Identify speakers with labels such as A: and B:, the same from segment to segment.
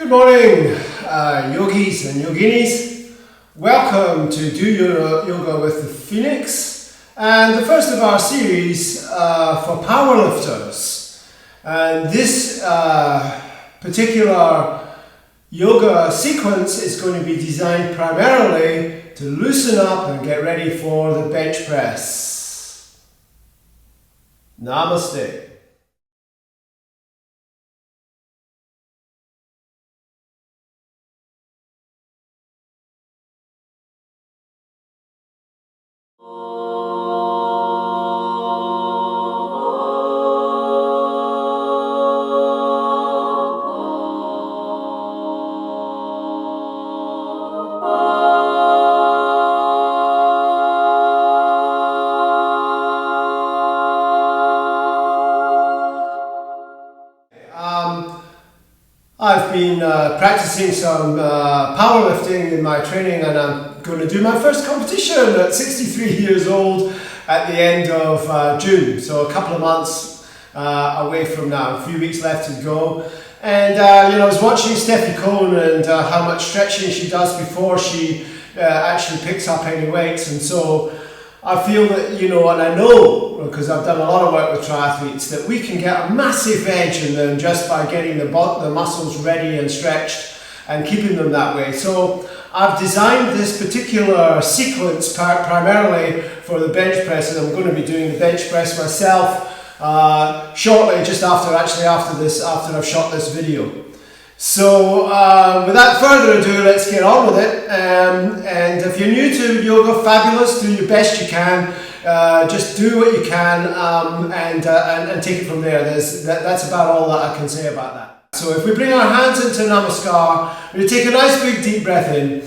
A: Good morning, yogis and yoginis. Welcome to Do Yoga with the Phoenix, and the first of our series for powerlifters. And this particular yoga sequence is going to be designed primarily to loosen up and get ready for the bench press. Namaste. I've been practicing some powerlifting in my training, and I'm going to do my first competition at 63 years old at the end of June, so a couple of months away from now, a few weeks left to go. And I was watching Steffi Cohn and how much stretching she does before she actually picks up any weights, and so I feel that, and I know, because I've done a lot of work with triathletes, that we can get a massive edge in them just by getting the muscles ready and stretched and keeping them that way. So I've designed this particular sequence primarily for the bench press, and I'm going to be doing the bench press myself shortly, just after I've shot this video. So without further ado, let's get on with it. And if you're new to yoga, fabulous, do your best you can. Just do what you can and take it from there. That's about all that I can say about that. So if we bring our hands into Namaskar, we're going to take a nice big deep breath in.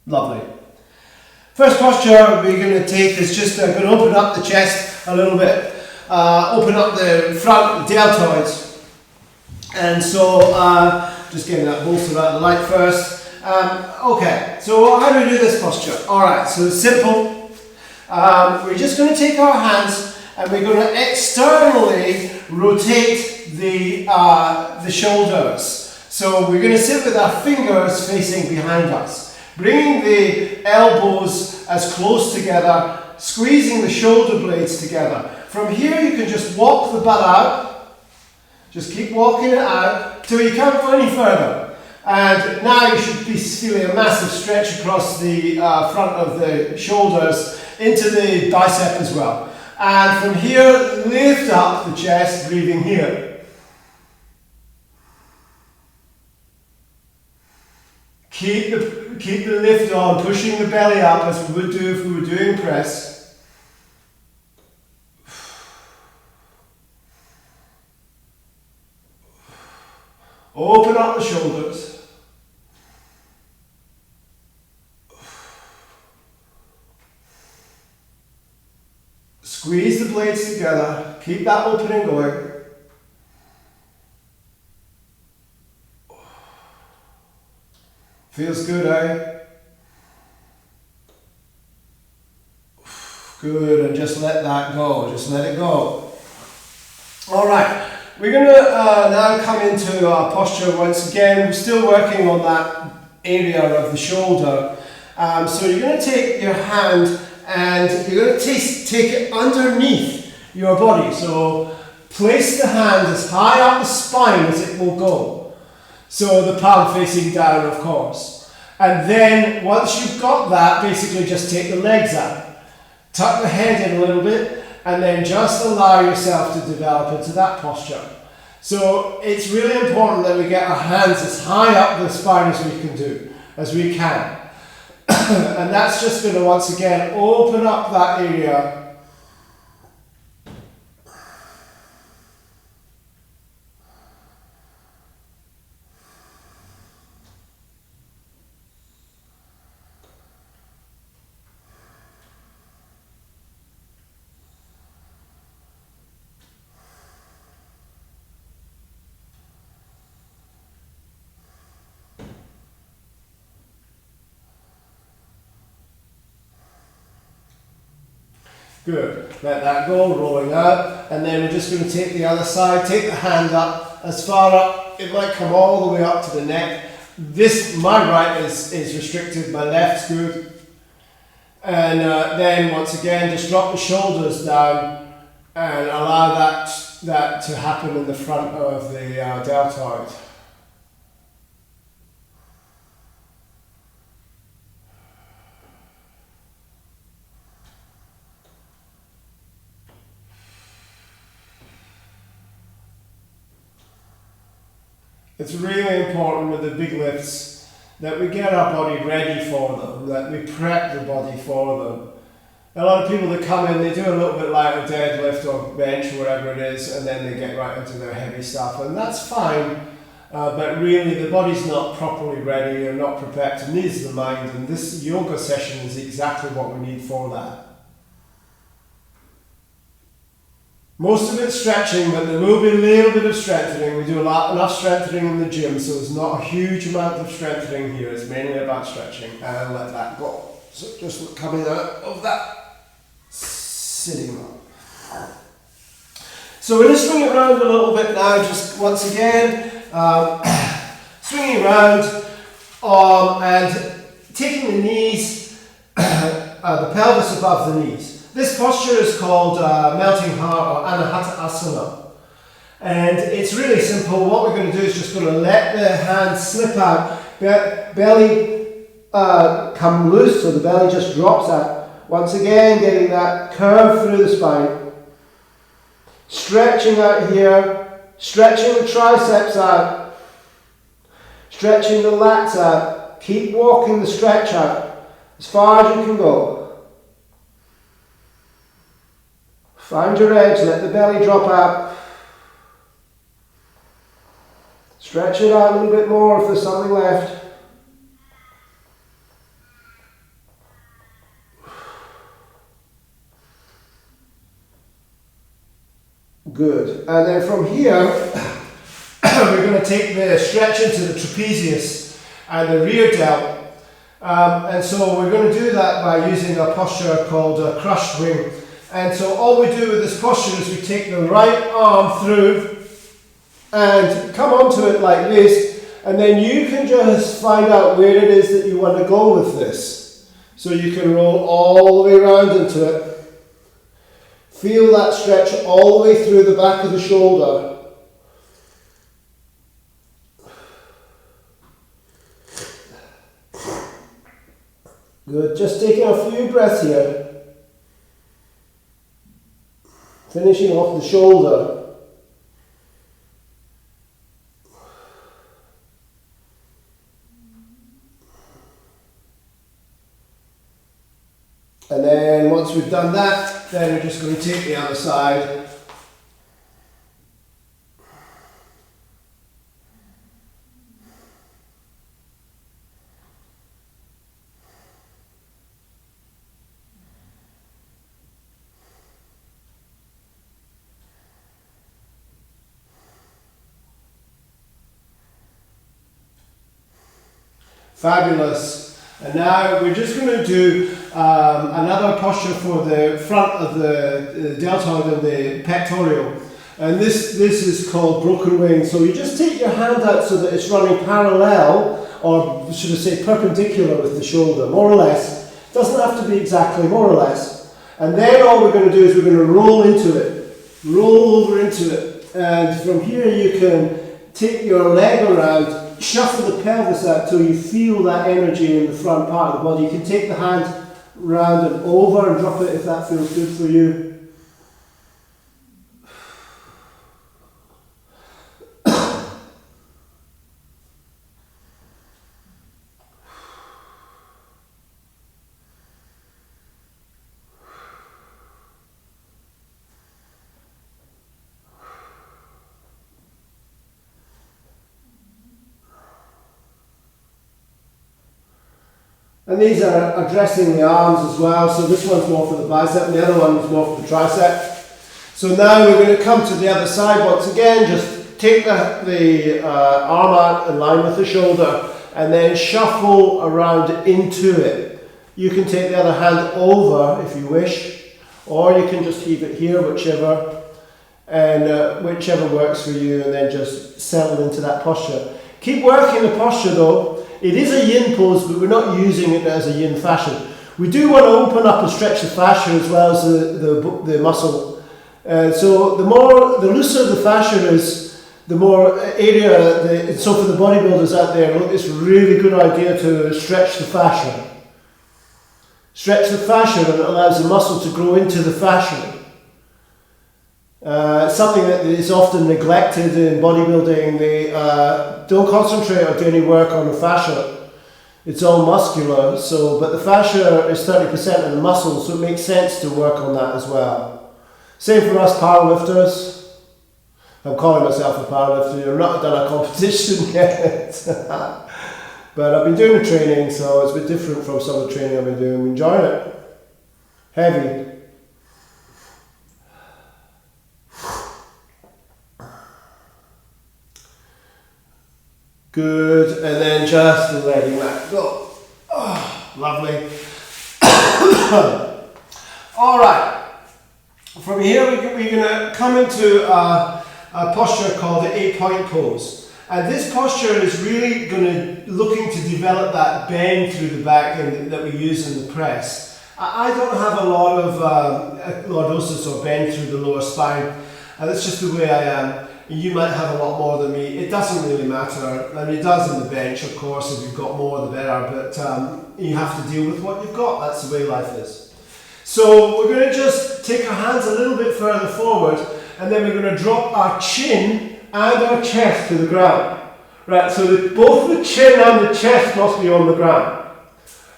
A: Lovely. First posture we're going to take is just going to open up the chest a little bit, open up the front, the deltoids, and so just getting that bolster out of the light first. Okay, so how do we do this posture? Alright, so it's simple. We're just going to take our hands and we're going to externally rotate the shoulders. So we're going to sit with our fingers facing behind us, bringing the elbows as close together, squeezing the shoulder blades together. From here you can just walk the butt out, just keep walking it out till you can't go any further. And now you should be feeling a massive stretch across the front of the shoulders into the bicep as well. And from here, lift up the chest, breathing here. Keep the lift on, pushing the belly up as we would do if we were doing press. Open up the shoulders. Squeeze the blades together. Keep that opening going. Feels good, eh? Good, and just let that go. Just let it go. All right, we're going to now come into our posture once again. We're still working on that area of the shoulder. So you're going to take your hand and you're going to take it underneath your body. So place the hand as high up the spine as it will go. So the palm facing down, of course. And then once you've got that, basically just take the legs out. Tuck the head in a little bit and then just allow yourself to develop into that posture. So it's really important that we get our hands as high up the spine as we can. And that's just going to once again open up that area. Good. Let that go, rolling out, and then we're just going to take the other side, take the hand up, as far up, it might come all the way up to the neck. This, my right is restricted, my left's good. And then once again, just drop the shoulders down and allow that to happen in the front of the deltoid. It's really important with the big lifts that we get our body ready for them, that we prep the body for them. A lot of people that come in, they do a little bit like a deadlift or bench or whatever it is, and then they get right into their heavy stuff, and that's fine, but really the body's not properly ready or not prepared, and neither is the mind, and this yoga session is exactly what we need for that. Most of it's stretching, but there will be a little bit of strengthening. We do enough strengthening in the gym, so there's not a huge amount of strengthening here. It's mainly about stretching, and let that go. So just coming out of that sitting up. So we're going to swing it around a little bit now, just once again, swinging around and taking the knees, the pelvis above the knees. This posture is called melting heart or Anahata Asana. And it's really simple. What we're going to do is just going to let the hands slip out, belly come loose, so the belly just drops out. Once again, getting that curve through the spine. Stretching out here, stretching the triceps out, stretching the lats out. Keep walking the stretch out as far as you can go. Find your edge, let the belly drop out. Stretch it out a little bit more if there's something left. Good. And then from here, we're going to take the stretch into the trapezius and the rear delt. And so we're going to do that by using a posture called a crushed wing. And so all we do with this posture is we take the right arm through and come onto it like this, and then you can just find out where it is that you want to go with this. So you can roll all the way around into it. Feel that stretch all the way through the back of the shoulder. Good, just taking a few breaths here. Finishing off the shoulder. And then once we've done that, then we're just going to take the other side. Fabulous. And now we're just going to do another posture for the front of the deltoid and the pectoral. And this is called broken wing. So you just take your hand out so that it's running parallel, or should I say perpendicular with the shoulder, more or less. Doesn't have to be exactly, more or less. And then all we're going to do is we're going to roll into it. Roll over into it. And from here you can take your leg around, shuffle the pelvis out till you feel that energy in the front part of the body. You can take the hand round and over and drop it if that feels good for you. And these are addressing the arms as well. So this one's more for the bicep and the other one is more for the tricep. So now we're going to come to the other side once again. Just take the arm out in line with the shoulder and then shuffle around into it. You can take the other hand over if you wish, or you can just keep it here, whichever works for you, and then just settle into that posture. Keep working the posture though. It is a yin pose, but we're not using it as a yin fashion. We do want to open up and stretch the fascia as well as the muscle. So the looser the fascia is, the more area. So for the bodybuilders out there, look, it's a really good idea to stretch the fascia. Stretch the fascia, and it allows the muscle to grow into the fascia. Something that is often neglected in bodybuilding. They don't concentrate or do any work on the fascia. It's all muscular, but the fascia is 30% of the muscle, so it makes sense to work on that as well. Same for us powerlifters. I'm calling myself a powerlifter. I've not done a competition yet. But I've been doing the training, so it's a bit different from some of the training I've been doing. I'm enjoying it. Heavy. Good, and then just letting that go. Oh, lovely. All right. From here, we're going to come into a posture called the 8-point pose. And this posture is really looking to develop that bend through the back that we use in the press. I don't have a lot of lordosis or bend through the lower spine. That's just the way I am. You might have a lot more than me. It doesn't really matter. I mean, it does in the bench, of course. If you've got more, the better. But you have to deal with what you've got. That's the way life is. So we're going to just take our hands a little bit further forward, and then we're going to drop our chin and our chest to the ground. Right, so both the chin and the chest must be on the ground.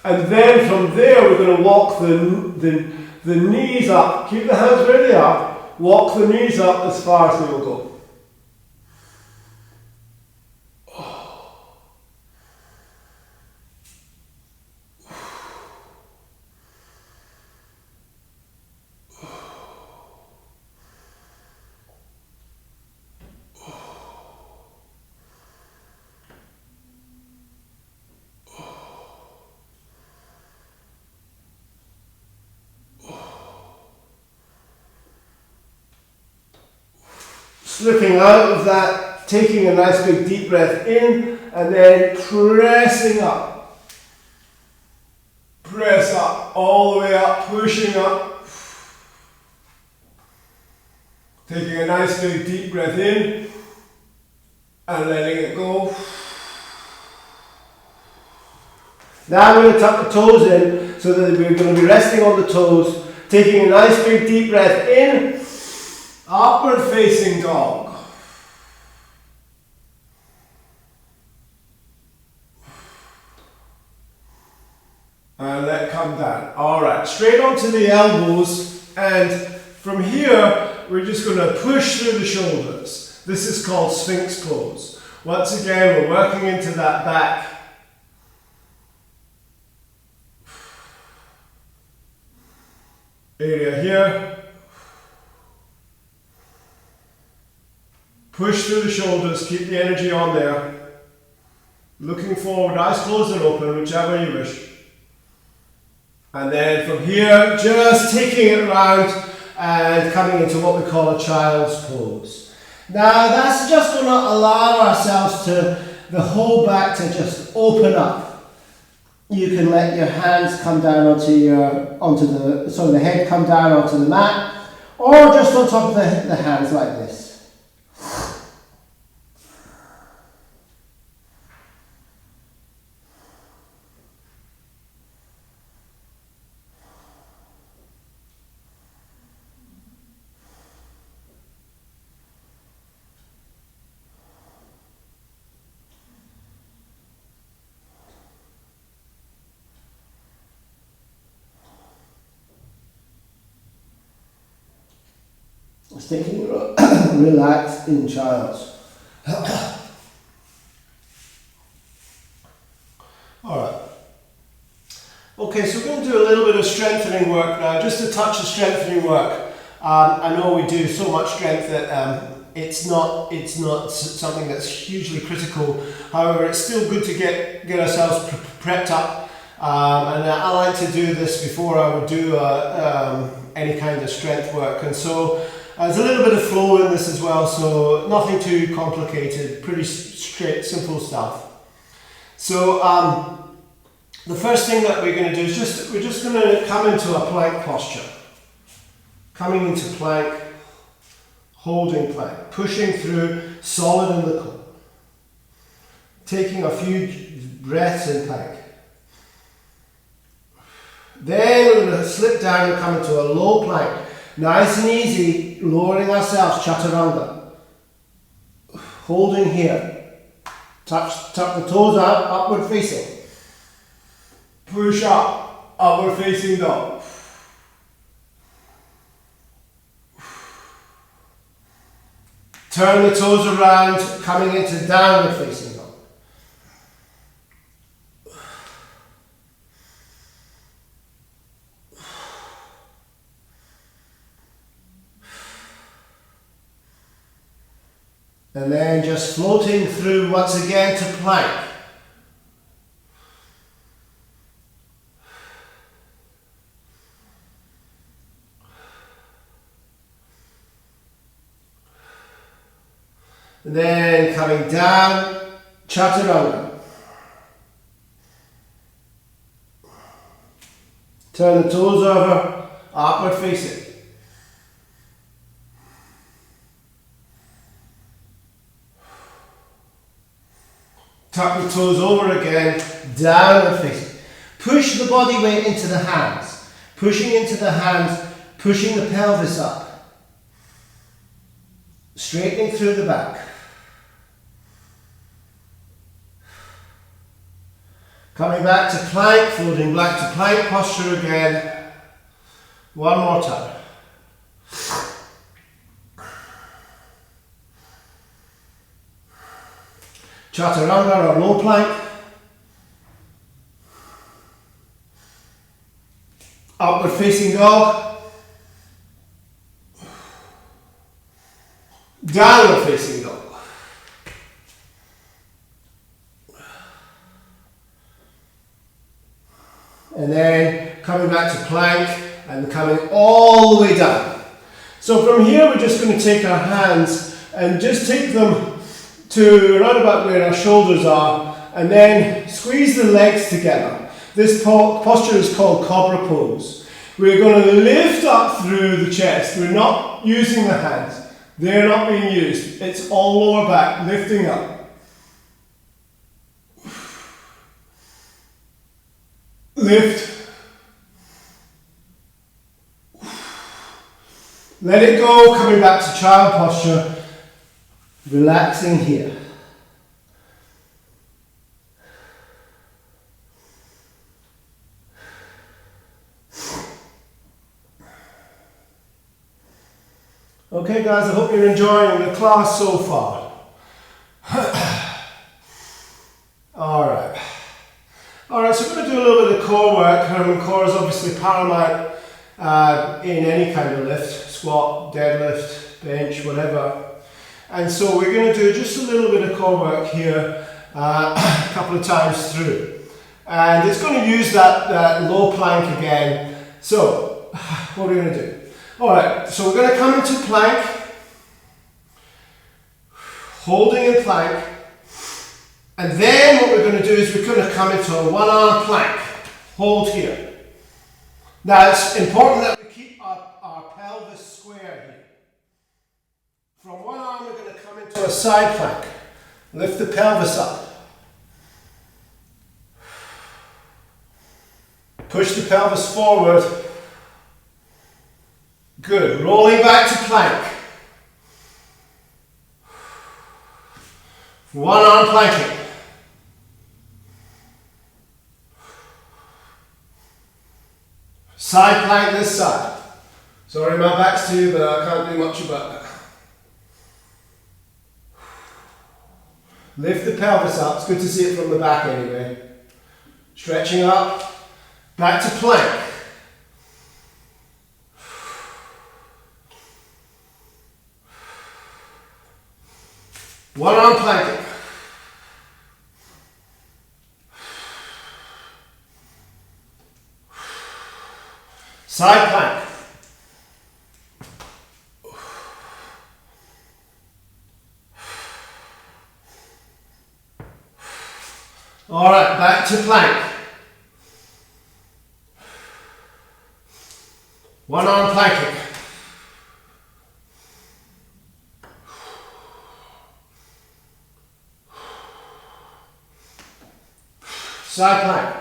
A: And then from there, we're going to walk the knees up. Keep the hands where they are. Walk the knees up as far as they will go. Slipping out of that, taking a nice big deep breath in, and then pressing up. Press up, all the way up, pushing up. Taking a nice big deep breath in, and letting it go. Now we're going to tuck the toes in, so that we're going to be resting on the toes, taking a nice big deep breath in. Upward facing dog. And let come down. Alright, straight onto the elbows, and from here we're just going to push through the shoulders. This is called Sphinx pose. Once again, we're working into that back. Area here. Push through the shoulders, keep the energy on there. Looking forward, eyes closed and open, whichever you wish. And then from here, just taking it round and coming into what we call a child's pose. Now that's just going to allow ourselves to, the whole back to just open up. You can let your hands come down the head come down onto the mat, or just on top of the hands like this. Staying relaxed in child's. Alright. Okay, so we're going to do a little bit of strengthening work now, just a touch of strengthening work. I know we do so much strength that it's not something that's hugely critical. However, it's still good to get ourselves prepped up. And I like to do this before I would do any kind of strength work. And so there's a little bit of flow in this as well, so nothing too complicated, pretty straight, simple stuff. So the first thing that we're going to do is we're just going to come into a plank posture. Coming into plank, holding plank, pushing through, solid in the core. Taking a few breaths in plank. Then we're going to slip down and come into a low plank. Nice and easy, lowering ourselves, chaturanga. Holding here. Tuck the toes out, upward facing. Push up, upward facing dog. Turn the toes around, coming into downward facing dog. And then just floating through once again to plank. And then coming down, chaturanga. Turn the toes over, upward facing. Tuck the toes over again, downward facing. Push the body weight into the hands. Pushing into the hands, pushing the pelvis up. Straightening through the back. Coming back to plank, floating back to plank posture again. One more time. Chaturanga or low plank. Upward facing dog. Downward facing dog. And then coming back to plank and coming all the way down. So from here we're just going to take our hands and just take them to around about where our shoulders are, and then squeeze the legs together. This posture is called cobra pose. We're going to lift up through the chest. We're not using the hands. They're not being used. It's all lower back, lifting up. Lift. Let it go, coming back to child posture. Relaxing here. Okay guys, I hope you're enjoying the class so far. Alright, so we're going to do a little bit of core work. Core is obviously paramount in any kind of lift, squat, deadlift, bench, whatever. And so we're going to do just a little bit of core work here a couple of times through. And it's going to use that low plank again. So, what are we going to do? Alright, so we're going to come into plank, holding in plank, and then what we're going to do is we're going to come into a one-arm plank, hold here. Now it's important that we keep our pelvis square here. From one arm we're going to come into a side plank, lift the pelvis up, push the pelvis forward. Good. Rolling back to plank. One arm planking. Side plank this side. Sorry my back's to you, but I can't do much about that. Lift the pelvis up. It's good to see it from the back anyway. Stretching up Back to plank. One arm planking. Side plank. All right, back to plank. One arm planking. Side plank.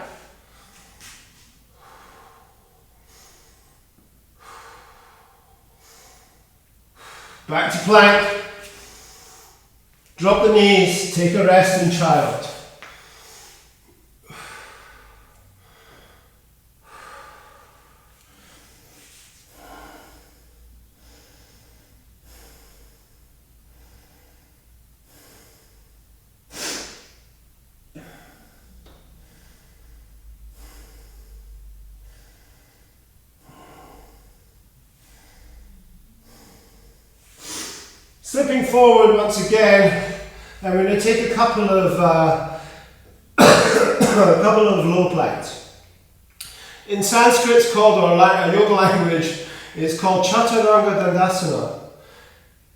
A: Back to plank. Drop the knees, take a rest in child. Slipping forward once again, and we're going to take a couple of low planks. In Sanskrit, it's called, or yoga language, it's called Chaturanga Dandasana,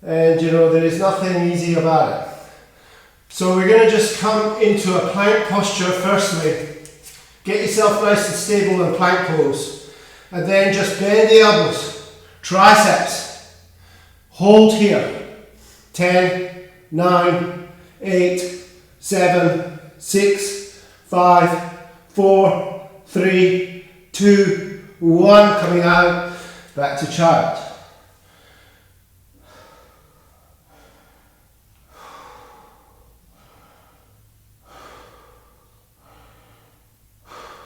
A: and you know there is nothing easy about it. So we're going to just come into a plank posture firstly. Get yourself nice and stable in plank pose, and then just bend the elbows, triceps, hold here. 10, 9, 8, 7, 6, 5, 4, 3, 2, 1. Coming out, back to child.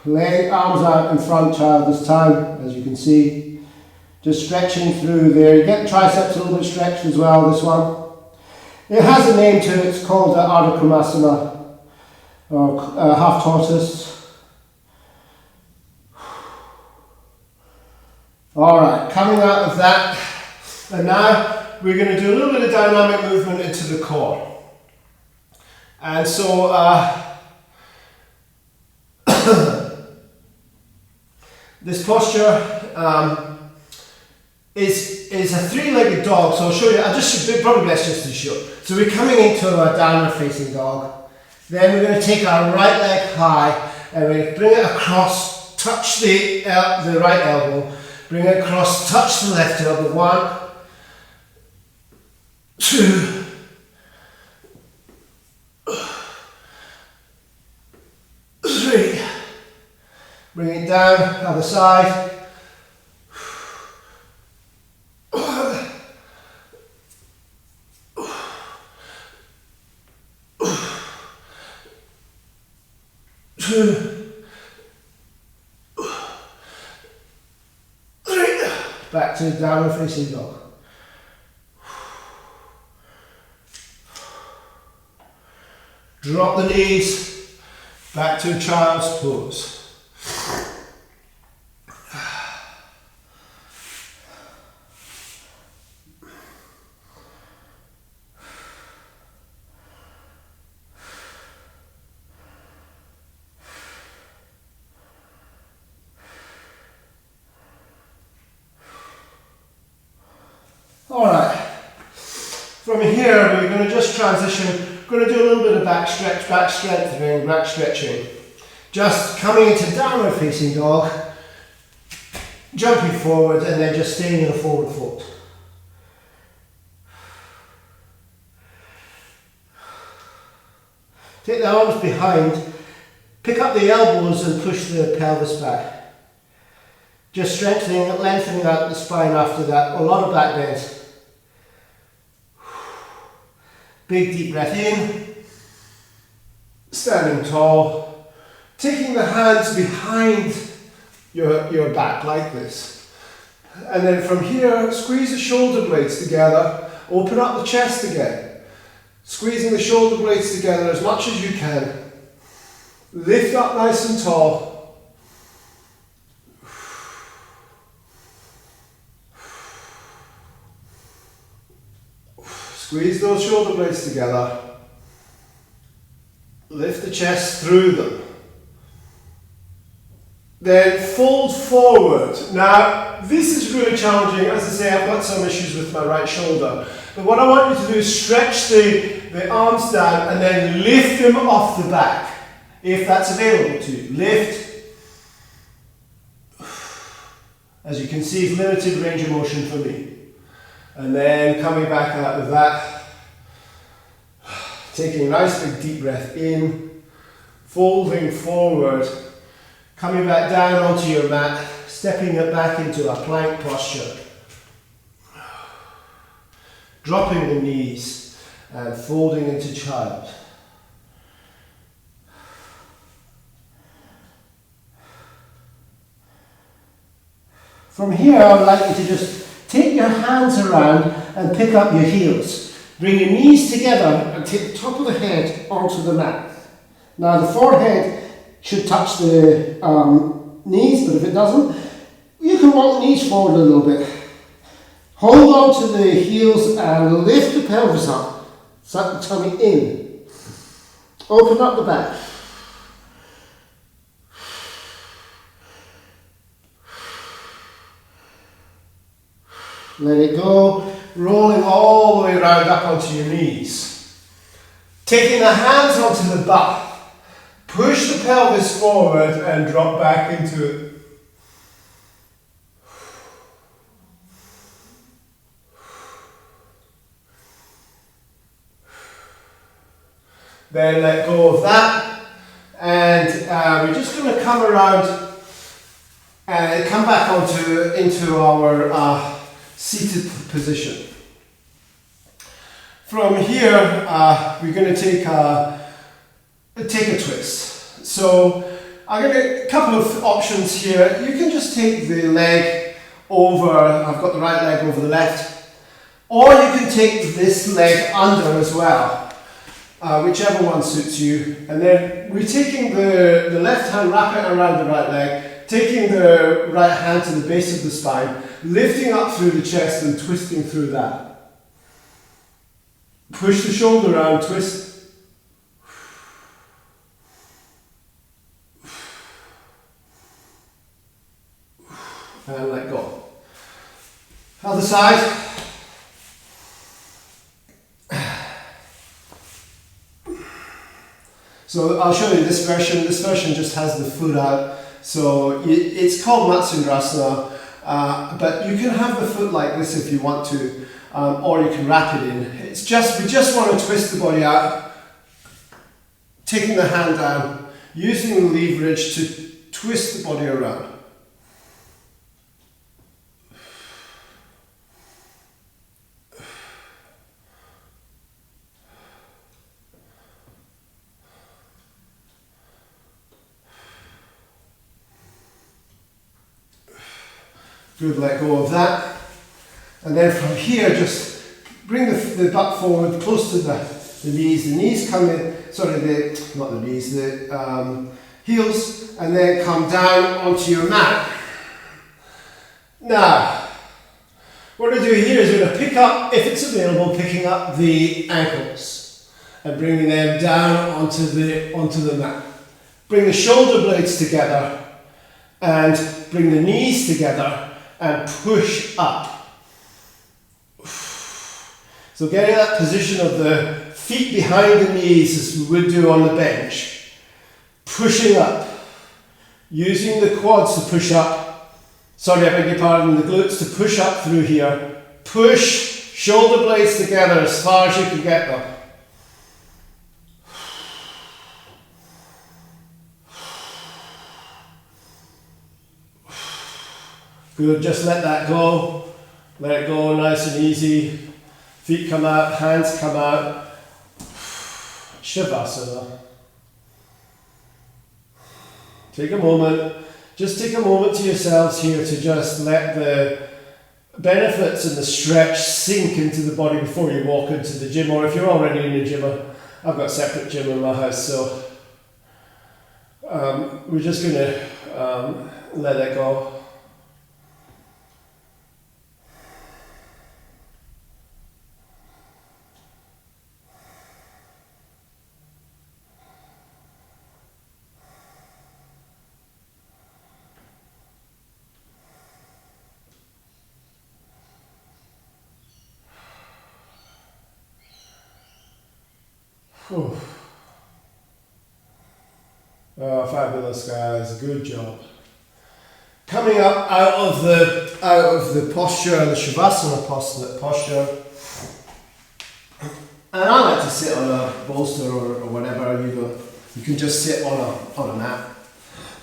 A: Leg, arms out in front, child, this time, as you can see. Just stretching through there. You get triceps a little bit stretched as well, this one. It has a name to it, it's called Ardha Krimasana, or half tortoise. Alright, coming out of that, and now we're going to do a little bit of dynamic movement into the core. And so, this posture is a three-legged dog, so I'll show you. Probably best just to show. So we're coming into a downward facing dog. Then we're going to take our right leg high and we're going to bring it across, touch the right elbow, bring it across, touch the left elbow. 1, 2, 3. Bring it down, other side. 2, 3. Back to downward facing dog. Drop the knees. Back to child's pose. Alright, from here we're going to just transition, we're going to do a little bit of back stretch, back strengthening, back stretching. Just coming into downward facing dog, jumping forward and then just staying in a forward fold. Take the arms behind, pick up the elbows and push the pelvis back. Just strengthening, lengthening out the spine after that, a lot of back bends. Big deep breath in, standing tall, taking the hands behind your back like this. And then from here, squeeze the shoulder blades together, open up the chest again. Squeezing the shoulder blades together as much as you can. Lift up nice and tall. Squeeze those shoulder blades together. Lift the chest through them. Then fold forward. Now, this is really challenging. As I say, I've got some issues with my right shoulder. But what I want you to do is stretch the arms down and then lift them off the back, if that's available to you. Lift. As you can see, limited range of motion for me. And then coming back out of that, taking a nice big deep breath in, folding forward, coming back down onto your mat, stepping it back into a plank posture. Dropping the knees and folding into child. From here, I would like you to just take your hands around and pick up your heels. Bring your knees together and take the top of the head onto the mat. Now the forehead should touch the knees, but if it doesn't, you can walk the knees forward a little bit. Hold on to the heels and lift the pelvis up. Suck the tummy in. Open up the back. Let it go, rolling all the way around up onto your knees. Taking the hands onto the butt. Push the pelvis forward and drop back into it. Then let go of that, and we're just going to come around and come back into our seated position. From here, we're going to take a twist. So I'm going to a couple of options here. You can just take the leg over. I've got the right leg over the left, or you can take this leg under as well. Whichever one suits you, and then we're taking the left hand, wrap it around the right leg, taking the right hand to the base of the spine, lifting up through the chest and twisting through that. Push the shoulder around, twist. And let go. Other side. So I'll show you this version. This version just has the foot out. So it's called Matsundrasana, but you can have the foot like this if you want to, or you can wrap it in. We just want to twist the body out, taking the hand down, using the leverage to twist the body around. Good, let go of that. And then from here, just bring the butt forward, close to the knees. The knees come in, not the knees, the heels, and then come down onto your mat. Now, what we're doing here is we're going to pick up, if it's available, picking up the ankles and bringing them down onto the mat. Bring the shoulder blades together and bring the knees together and push up. So getting that position of the feet behind the knees as we would do on the bench. Pushing up. Using the quads to push up. Sorry, I beg your pardon, the glutes to push up through here. Push shoulder blades together as far as you can get them. Good, just let that go. Let it go nice and easy. Feet come out, hands come out. Shavasana. Take a moment. Just take a moment to yourselves here to just let the benefits and the stretch sink into the body before you walk into the gym, or if you're already in the gym. I've got a separate gym in my house, so we're just going to let it go. Whew. Oh, fabulous, guys. Good job. Coming up out of the posture, the Shavasana posture. And I like to sit on a bolster or whatever. You can just sit on a mat.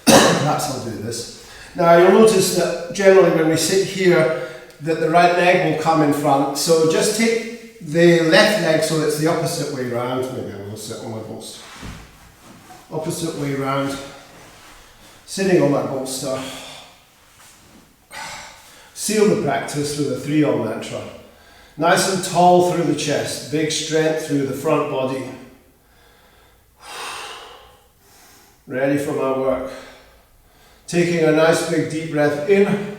A: Perhaps I'll do this. Now you'll notice that generally when we sit here, that the right leg will come in front. So just take the left leg so it's the opposite way round. Maybe I'm going to sit on my bolster. Opposite way round. Sitting on my bolster. Seal the practice with a 3-Om mantra. Nice and tall through the chest. Big strength through the front body. Ready for my work. Taking a nice big deep breath in.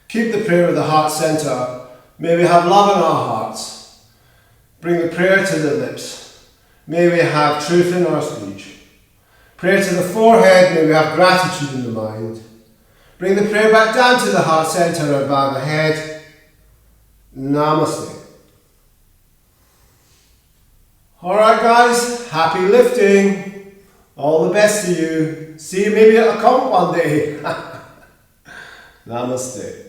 A: Keep the prayer at the heart center. May we have love in our hearts. Bring the prayer to the lips. May we have truth in our speech. Prayer to the forehead. May we have gratitude in the mind. Bring the prayer back down to the heart center and bow the head. Namaste. Alright guys, happy lifting. All the best to you. See you maybe at a comp one day. Namaste.